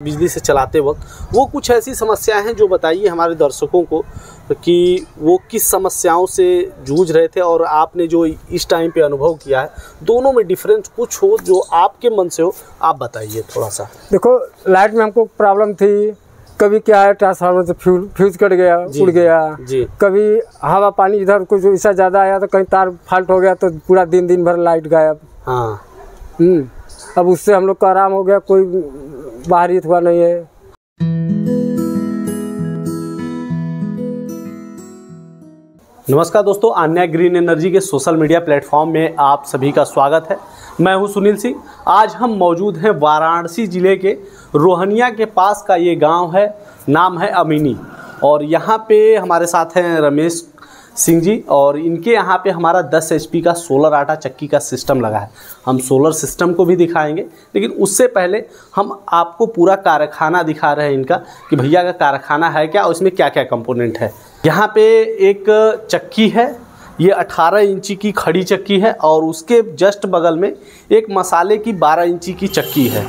बिजली से चलाते वक्त वो कुछ ऐसी समस्याएं हैं जो बताइए हमारे दर्शकों को कि वो किस समस्याओं से जूझ रहे थे और आपने जो इस टाइम पे अनुभव किया है, दोनों में डिफरेंस कुछ हो जो आपके मन से हो, आप बताइए थोड़ा सा। देखो, लाइट में हमको प्रॉब्लम थी, कभी क्या है ट्रांसफार्मर से फ्यूज कट गया, उड़ गया जी। कभी हवा पानी इधर कुछ ऐसा ज़्यादा आया तो कहीं तार फाल्ट हो गया तो पूरा दिन भर लाइट गायब। हाँ। अब उससे हम लोग का आराम हो गया, कोई बाहरी हुआ नहीं है। नमस्कार दोस्तों, आन्या ग्रीन एनर्जी के सोशल मीडिया प्लेटफॉर्म में आप सभी का स्वागत है। मैं हूं सुनील सिंह। आज हम मौजूद हैं वाराणसी ज़िले के रोहनिया के पास का ये गांव है, नाम है अमीनी। और यहाँ पे हमारे साथ हैं रमेश सिंह जी और इनके यहाँ पे हमारा 10 HP का सोलर आटा चक्की का सिस्टम लगा है। हम सोलर सिस्टम को भी दिखाएंगे, लेकिन उससे पहले हम आपको पूरा कारखाना दिखा रहे हैं इनका कि भैया का कारखाना है क्या और इसमें क्या क्या कंपोनेंट है। यहाँ पे एक चक्की है, ये 18 इंची की खड़ी चक्की है और उसके जस्ट बगल में एक मसाले की 12 इंची की चक्की है।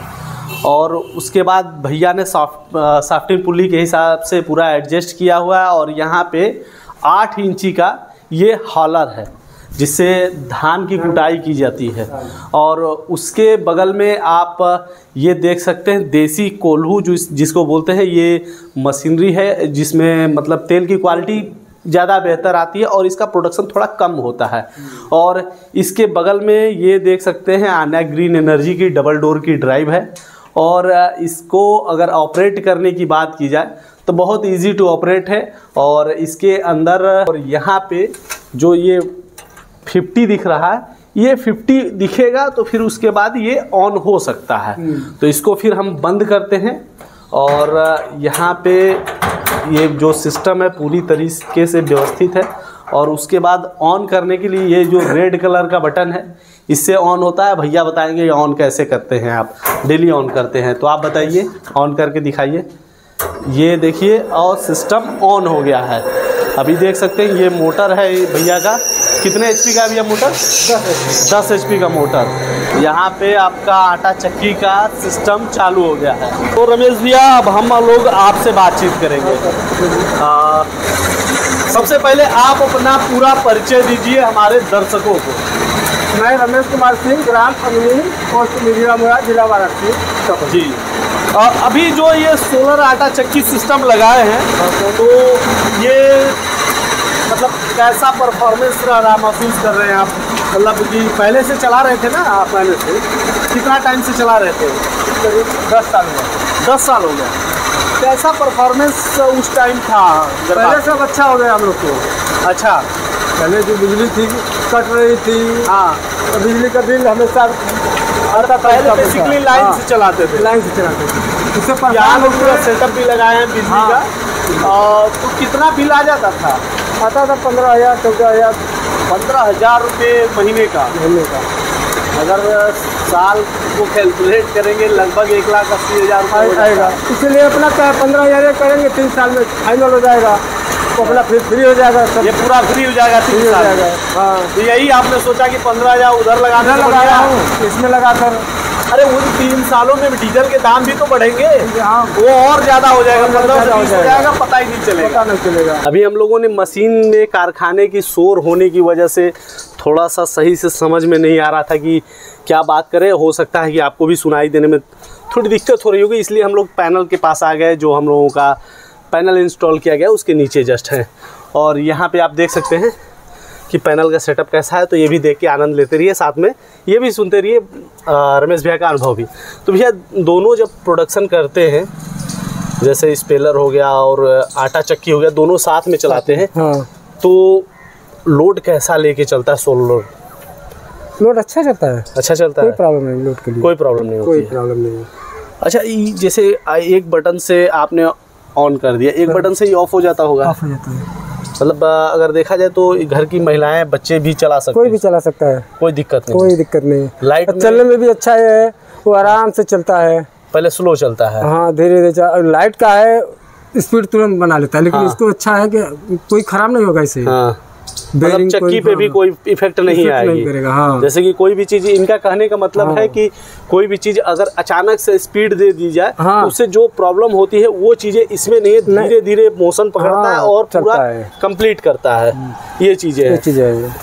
और उसके बाद भैया ने सॉफ्टवेयर पुली के हिसाब से पूरा एडजस्ट किया हुआ है। और यहाँ पे 8 इंची का ये हॉलर है जिससे धान की कुटाई की जाती है। और उसके बगल में आप ये देख सकते हैं देसी कोल्हू जिसको बोलते हैं, ये मशीनरी है जिसमें मतलब तेल की क्वालिटी ज़्यादा बेहतर आती है और इसका प्रोडक्शन थोड़ा कम होता है। और इसके बगल में ये देख सकते हैं आन्या ग्रीन एनर्जी की डबल डोर की ड्राइव है। और इसको अगर ऑपरेट करने की बात की जाए तो बहुत इजी टू ऑपरेट है। और इसके अंदर और यहाँ पे जो ये 50 दिख रहा है, ये 50 दिखेगा तो फिर उसके बाद ये ऑन हो सकता है। तो इसको फिर हम बंद करते हैं और यहाँ पे ये जो सिस्टम है पूरी तरीके से व्यवस्थित है। और उसके बाद ऑन करने के लिए ये जो रेड कलर का बटन है इससे ऑन होता है। भैया बताएंगे ये ऑन कैसे करते हैं, आप डेली ऑन करते हैं तो आप बताइए, ऑन करके दिखाइए। ये देखिए और सिस्टम ऑन हो गया है। अभी देख सकते हैं ये मोटर है भैया का, कितने HP का है भैया मोटर? 10 HP का मोटर। यहाँ पे आपका आटा चक्की का सिस्टम चालू हो गया है। तो रमेश भैया अब हम लोग आपसे बातचीत करेंगे। सबसे पहले आप अपना पूरा परिचय दीजिए हमारे दर्शकों को। मैं रमेश कुमार सिंह, ग्राम अमीनी, पोस्ट मिर्जापुर, जिला वाराणसी जी। अभी जो ये सोलर आटा चक्की सिस्टम लगाए हैं तो ये मतलब कैसा परफॉर्मेंस रहा महसूस कर रहे हैं आप? मतलब कि पहले से चला रहे थे ना आप? पहले से कितना टाइम से चला रहे थे? करीब 10 साल हुआ। 10 साल हो गया। कैसा परफॉर्मेंस उस टाइम था? पहले सब अच्छा हो गया हम लोग को। अच्छा, पहले जो बिजली थी कट रही थी, हाँ, तो बिजली का बिल हमेशा आता। पहले बेसिकली लाइन से चलाते थे। लाइन से चलाते थे। उससे यहाँ लोग पूरा सेटअप भी लगाए हैं बिजली का। तो कितना बिल आ जाता था? आता था 15,000, 14,000। 15,000 रुपये महीने का। अगर साल को कैलकुलेट करेंगे लगभग 1,80,000 रुपये आएगा। इसलिए अपना 15,000 करेंगे, 3 साल में फाइनल हो जाएगा तो अपना फिर फ्री हो जाएगा। सब ये पूरा फ्री हो जाएगा 3 साल में। हाँ, तो यही आपने सोचा कि 15,000 उधर लगाया हूँ, इसमें लगाकर। अरे उन 3 सालों में डीजल के दाम भी तो बढ़ेंगे। हाँ, वो और ज़्यादा हो जाएगा, 15,000 हो जाएगा, पता ही नहीं चलेगा। अभी हम लोगों ने मशीन में कारखाने की शोर होने की वजह से थोड़ा सा सही से समझ में नहीं आ रहा था कि क्या बात करें। हो सकता है कि आपको भी सुनाई देने में थोड़ी दिक्कत हो रही होगी, इसलिए हम लोग पैनल के पास आ गए। जो हम लोगों का पैनल इंस्टॉल किया गया उसके नीचे जस्ट है। और यहाँ पे आप देख सकते हैं कि पैनल का सेटअप कैसा है, तो ये भी देख के आनंद लेते रहिए, साथ में ये भी सुनते रहिए रमेश भैया का अनुभव भी। तो भैया दोनों जब प्रोडक्शन करते हैं, जैसे स्पेलर हो गया और आटा चक्की हो गया, दोनों साथ में चलाते हैं। हाँ। तो लोड कैसा लेके चलता है सोलर? लोड अच्छा चलता है। अच्छा चलता है, कोई प्रॉब्लम नहीं लोड के लिए। कोई प्रॉब्लम नहीं होती? कोई प्रॉब्लम नहीं। अच्छा, जैसे एक बटन से आपने ऑन कर दिया, एक बटन से ही ऑफ हो जाता होगा? ऑफ हो जाता है। मतलब अगर देखा जाए तो घर की महिलाएं, बच्चे भी चला सकते हैं? कोई भी चला सकता है, कोई दिक्कत नहीं। कोई दिक्कत नहीं। लाइट चलने में भी अच्छा है, वो आराम से चलता है। पहले स्लो चलता है। हाँ, धीरे धीरे। लाइट का है स्पीड तुरंत बना लेता है, लेकिन इसको अच्छा है कि कोई खराब नहीं होगा इसे। हाँ, मतलब चक्की पे भी कोई इफेक्ट नहीं आएगी। हाँ। जैसे कि कोई भी चीज, इनका कहने का मतलब है कि कोई भी चीज अगर अचानक से स्पीड दे दी जाए तो उससे जो प्रॉब्लम होती है वो चीजें इसमें नहीं, धीरे धीरे मोशन पकड़ता है और पूरा कंप्लीट करता है। ये चीजें हैं।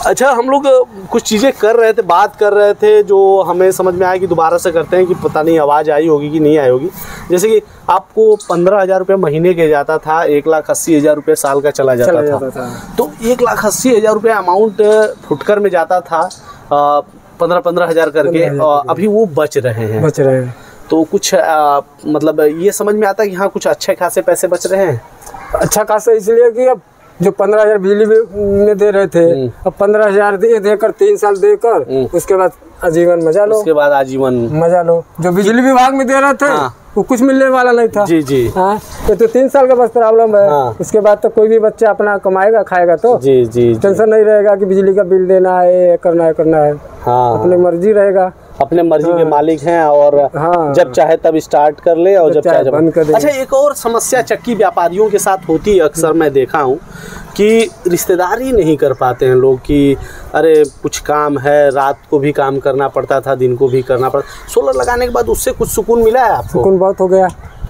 अच्छा, हम लोग कुछ चीज़ें कर रहे थे, बात कर रहे थे, जो हमें समझ में आया कि दोबारा से करते हैं कि पता नहीं आवाज़ आई होगी कि नहीं आई होगी। जैसे कि आपको 15,000 रुपये महीने के जाता था, 1,80,000 रुपये साल का चला जाता था। तो 1,80,000 रुपये अमाउंट फुटकर में जाता था 15,000 करके, अभी वो बच रहे हैं। तो कुछ मतलब ये समझ में आता है कि हाँ कुछ अच्छे खासे पैसे बच रहे हैं। अच्छा खासा इसलिए कि अब जो 15,000 बिजली में दे रहे थे, अब 15,000 देकर 3 साल देकर उसके बाद आजीवन मजा लो। उसके बाद आजीवन मजा लो। जो बिजली विभाग में दे रहे थे वो कुछ मिलने वाला नहीं था। जी। हाँ, तो 3 साल का बस प्रॉब्लम है। उसके बाद तो कोई भी बच्चा अपना कमाएगा खाएगा तो जी टेंशन नहीं रहेगा कि बिजली का बिल देना है, करना है। हाँ, अपनी मर्जी रहेगा, अपने मर्जी के मालिक हैं और जब चाहे तब स्टार्ट कर ले और जब चाहे बंद कर दे। अच्छा, एक और समस्या चक्की व्यापारियों के साथ होती है अक्सर, मैं देखा हूँ कि रिश्तेदारी नहीं कर पाते हैं लोग कि अरे कुछ काम है, रात को भी काम करना पड़ता था, दिन को भी करना पड़ता। सोलर लगाने के बाद उससे कुछ सुकून मिला है आपको? सुकून बहुत हो गया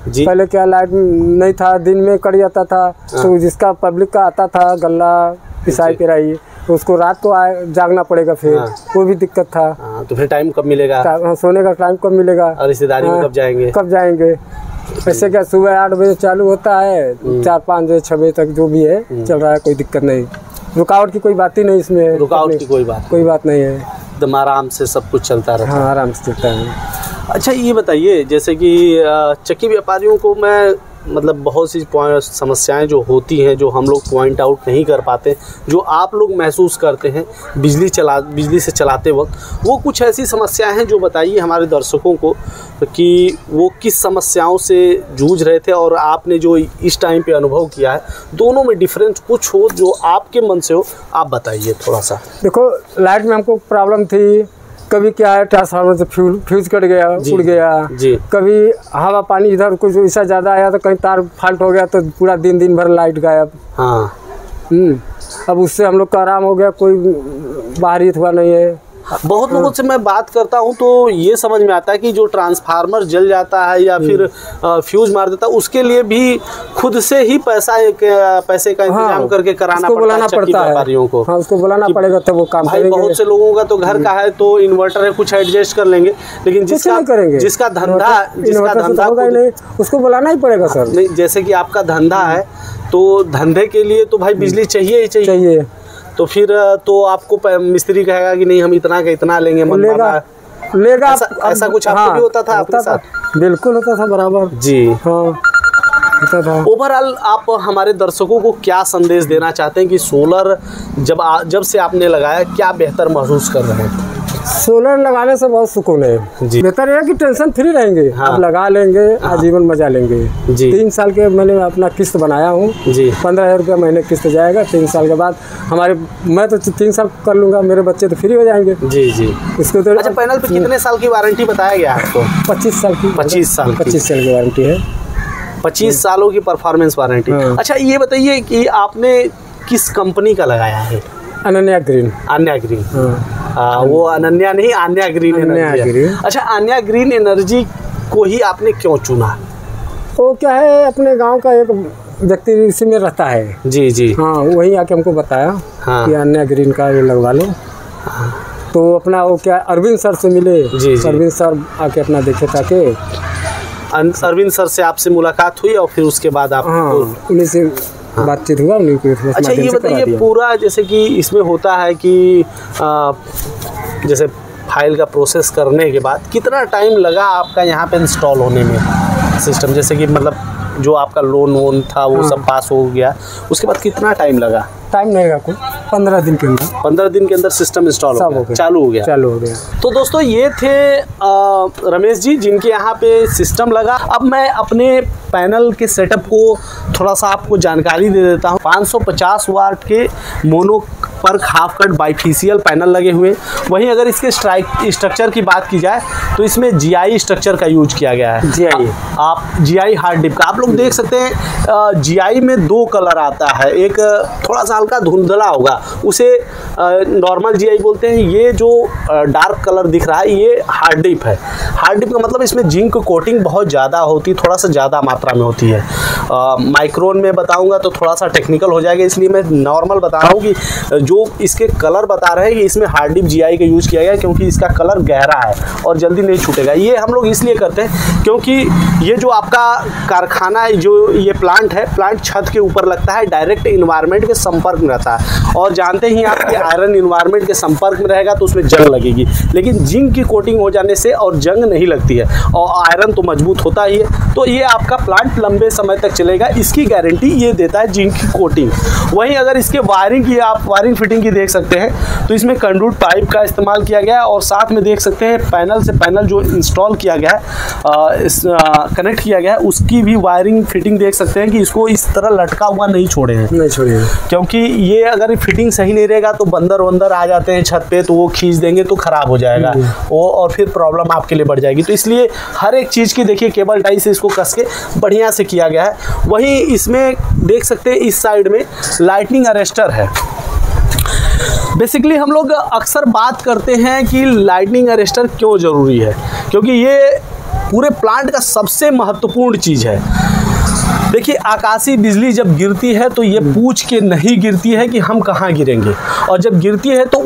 जी। पहले क्या लाइट नहीं था, दिन में कट जाता था, तो जिसका पब्लिक का आता था गल्ला पिसाई पिराई, तो उसको रात को जागना पड़ेगा, फिर वो भी दिक्कत था। तो फिर टाइम कब मिलेगा? सोने का टाइम कब मिलेगा? और रिश्तेदारी में कब जाएंगे? ऐसे क्या सुबह 8 बजे चालू होता है, 4, 5 बजे 6 बजे तक जो भी है चल रहा है, कोई दिक्कत नहीं। रुकावट की कोई बात ही नहीं इसमें। रुकावट की कोई बात नहीं है, एकदम आराम से सब कुछ चलता रहता है। हाँ, आराम से चलता है। अच्छा, ये बताइए, जैसे कि चक्की व्यापारियों को मैं मतलब बहुत सी समस्याएं जो होती हैं, जो हम लोग पॉइंट आउट नहीं कर पाते, जो आप लोग महसूस करते हैं बिजली से चलाते वक्त, वो कुछ ऐसी समस्याएं हैं जो बताइए हमारे दर्शकों को कि वो किस समस्याओं से जूझ रहे थे और आपने जो इस टाइम पे अनुभव किया है, दोनों में डिफरेंस कुछ हो जो आपके मन से हो, आप बताइए थोड़ा सा। देखो, लाइट में हमको प्रॉब्लम थी, कभी क्या है ट्रांसफार्मर से फ्यूज कट गया, उड़ गया जी। कभी हवा पानी इधर कुछ ऐसा ज़्यादा आया तो कहीं तार फाल्ट हो गया तो पूरा दिन भर लाइट गायब। हाँ। अब उससे हम लोग का आराम हो गया, कोई बाहरी हुआ नहीं है। बहुत लोगों से मैं बात करता हूं तो ये समझ में आता है कि जो ट्रांसफार्मर जल जाता है या फिर फ्यूज मार देता है, उसके लिए भी खुद से ही पैसे का इंतजाम करके कराना पड़ता है चक्की व्यापारियों को। हाँ, उसको बुलाना पड़ेगा तब वो काम करेंगे। बहुत से लोगों का तो घर का है तो इन्वर्टर है, कुछ एडजस्ट कर लेंगे, लेकिन जिसका धंधा नहीं, उसको बुलाना ही पड़ेगा सर। नहीं, जैसे कि आपका धंधा है तो धंधे के लिए तो भाई बिजली चाहिए ही चाहिए। तो फिर तो आपको मिस्त्री कहेगा कि नहीं हम इतना का इतना लेंगे, लेगा। ऐसा कुछ आपको भी होता था आपके साथ? बिल्कुल होता था, बराबर जी। हाँ, होता था। ओवरऑल आप हमारे दर्शकों को क्या संदेश देना चाहते हैं कि सोलर जब से आपने लगाया क्या बेहतर महसूस कर रहे हैं? सोलर लगाने से बहुत सुकून है जी। बेहतर है कि टेंशन फ्री रहेंगे। हाँ। आप लगा लेंगे, आजीवन मजा लेंगे जी। 3 साल के मैंने अपना किस्त बनाया हूँ जी। 15,000 रुपये महीने किस्त जाएगा। 3 साल के बाद मैं तो 3 साल कर लूँगा, मेरे बच्चे तो फ्री हो जाएंगे जी जी। इसको तो अच्छा, पैनल पे कितने साल की वारंटी बताया गया आपको? 25 साल की। 25 साल की वारंटी है। 25 सालों की परफॉर्मेंस वारंटी। अच्छा, ये बताइए कि आपने किस कंपनी का लगाया है? अनन्या ग्रीन। वो अनन्या नहीं, आन्या ग्रीन एनर्जी। अच्छा, आन्या ग्रीन एनर्जी को ही आपने क्यों चुना? वो क्या है, अपने गांव का एक व्यक्ति इसी में रहता है जी जी। हाँ, वही आके हमको बताया कि आन्या ग्रीन का ये लगवा लो। तो अपना वो क्या अरविंद सर से मिले जी। अरविंद सर आके अपना देखे ताकि अरविंद सर से आपसे मुलाकात हुई और फिर उसके बाद आप उन्हीं से बातचीत हुआ। अच्छा, ये बताइए पूरा जैसे कि इसमें होता है कि जैसे फाइल का प्रोसेस करने के बाद कितना टाइम लगा आपका यहाँ पे इंस्टॉल होने में सिस्टम? जैसे कि मतलब जो आपका लोन था वो सब पास हो गया, उसके बाद कितना टाइम लगा? टाइम नहीं लगा, कोई 15 दिन के अंदर। 15 दिन के अंदर सिस्टम इंस्टॉल चालू हो गया। तो दोस्तों, ये थे रमेश जी जिनके यहाँ पे सिस्टम लगा। अब मैं अपने पैनल के सेटअप को थोड़ा सा आपको जानकारी दे देता हूँ। 550 वाट के मोनो पर हाफ कट बाइफेशियल पैनल लगे हुए। वहीं अगर इसके स्ट्रक्चर की बात की जाए तो इसमें GI स्ट्रक्चर का यूज किया गया है। आप GI हार्ड डिप का आप लोग देख सकते हैं। GI में 2 कलर आता है, एक थोड़ा सा हल्का धुंधला होगा, उसे नॉर्मल जीआई बोलते हैं। ये जो डार्क कलर दिख रहा है ये हार्ड डिप है। हार्ड डिप का मतलब इसमें जिंक कोटिंग बहुत ज़्यादा होती है, थोड़ा सा ज़्यादा मात्रा में होती है। माइक्रोन में बताऊंगा तो थोड़ा सा टेक्निकल हो जाएगा, इसलिए मैं नॉर्मल बता रहा हूँ कि जो इसके कलर बता रहे हैं कि इसमें हार्ड डिप जीआई का यूज़ किया गया है, क्योंकि इसका कलर गहरा है और जल्दी नहीं छूटेगा। ये हम लोग इसलिए करते हैं क्योंकि ये जो आपका कारखाना है, जो ये प्लांट है, प्लांट छत के ऊपर लगता है, डायरेक्ट इन्वायरमेंट के संपर्क में रहता है, और जानते ही आप कि आयरन इन्वायरमेंट के संपर्क में रहेगा तो उसमें जंग लगेगी। लेकिन जिंक की कोटिंग हो जाने से और जंग नहीं लगती है, और आयरन तो मजबूत होता ही है, तो ये आपका प्लांट लंबे समय तक चलेगा। इसकी गारंटी ये देता है जिंक की कोटिंग। वहीं अगर इसके वायरिंग की, आप वायरिंग फिटिंग की देख सकते हैं तो इसमें कंडूट पाइप का इस्तेमाल किया गया है, और साथ में देख सकते हैं पैनल से पैनल जो इंस्टॉल किया गया है, कनेक्ट किया गया है, उसकी भी वायरिंग फिटिंग देख सकते हैं कि इसको इस तरह लटका हुआ नहीं छोड़े हैं, नहीं छोड़े, क्योंकि ये अगर फिटिंग सही नहीं रहेगा तो बंदर वंदर आ जाते हैं छत पे, तो वो खींच देंगे तो खराब हो जाएगा वो, और फिर प्रॉब्लम आपके लिए बढ़ जाएगी। तो इसलिए हर एक चीज़ की देखिए केबल टाई से इसको कस के बढ़िया से किया गया है। वहीं इसमें देख सकते हैं इस साइड में लाइटनिंग अरेस्टर है। बेसिकली हम लोग अक्सर बात करते हैं कि लाइटनिंग अरेस्टर क्यों ज़रूरी है, क्योंकि ये पूरे प्लांट का सबसे महत्वपूर्ण चीज़ है। देखिए आकाशीय बिजली जब गिरती है तो ये पूछ के नहीं गिरती है कि हम कहाँ गिरेंगे, और जब गिरती है तो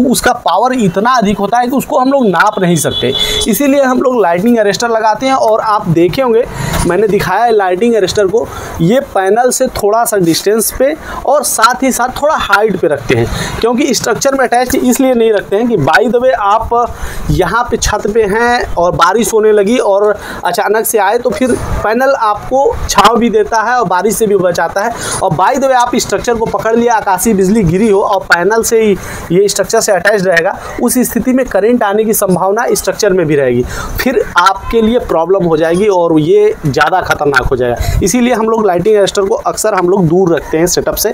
उसका पावर इतना अधिक होता है कि उसको हम लोग नाप नहीं सकते। इसीलिए हम लोग लाइटनिंग अरेस्टर लगाते हैं। और आप देखे होंगे मैंने दिखाया है लाइटनिंग अरेस्टर को, ये पैनल से थोड़ा सा डिस्टेंस पे और साथ ही साथ थोड़ा हाइट पे रखते हैं, क्योंकि स्ट्रक्चर में अटैच इसलिए नहीं रखते हैं कि बाय द वे आप यहाँ पे छत पे हैं और बारिश होने लगी और अचानक से आए तो फिर पैनल आपको छांव भी देता है और बारिश से भी बचाता है। और बाय द वे आप स्ट्रक्चर को पकड़ लिया, आकाशीय बिजली गिरी हो और पैनल से ही ये स्ट्रक्चर से अटैच रहेगा, उस स्थिति में करंट आने की संभावना स्ट्रक्चर में भी रहेगी, फिर आपके लिए प्रॉब्लम हो जाएगी और ये ज़्यादा खतरनाक हो जाएगा। इसीलिए हम लोग लाइटिंग अरेस्टर को अक्सर हम लोग दूर रखते हैं सेटअप से,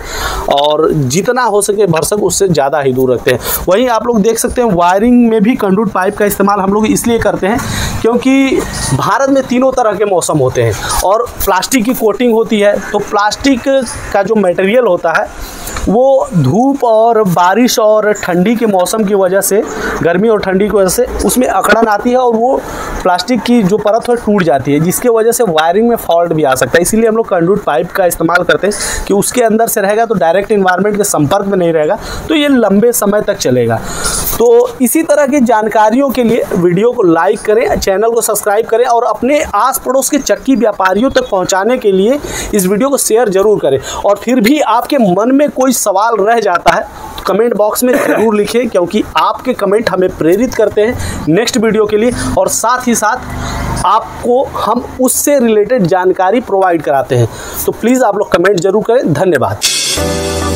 और जितना हो सके भरसक उससे ज़्यादा ही दूर रखते हैं। वहीं आप लोग देख सकते हैं वायरिंग में भी कंडूट पाइप का इस्तेमाल हम लोग इसलिए करते हैं क्योंकि भारत में तीनों तरह के मौसम होते हैं और प्लास्टिक की कोटिंग होती है। तो प्लास्टिक का जो मटेरियल होता है वो धूप और बारिश और ठंडी के मौसम की वजह से, गर्मी और ठंडी की वजह से उसमें अकड़न आती है और वो प्लास्टिक की जो परत है टूट जाती है, जिसके वजह से वायरिंग में फॉल्ट भी आ सकता है। इसीलिए हम लोग कंडूट पाइप का इस्तेमाल करते हैं कि उसके अंदर से रहेगा तो डायरेक्ट इन्वायरमेंट के संपर्क में नहीं रहेगा, तो ये लंबे समय तक चलेगा। तो इसी तरह की जानकारियों के लिए वीडियो को लाइक करें, चैनल को सब्सक्राइब करें और अपने आस पड़ोस के चक्की व्यापारियों तक पहुंचाने के लिए इस वीडियो को शेयर जरूर करें। और फिर भी आपके मन में कोई सवाल रह जाता है तो कमेंट बॉक्स में ज़रूर लिखें, क्योंकि आपके कमेंट हमें प्रेरित करते हैं नेक्स्ट वीडियो के लिए, और साथ ही साथ आपको हम उससे रिलेटेड जानकारी प्रोवाइड कराते हैं। तो प्लीज़ आप लोग कमेंट जरूर करें। धन्यवाद।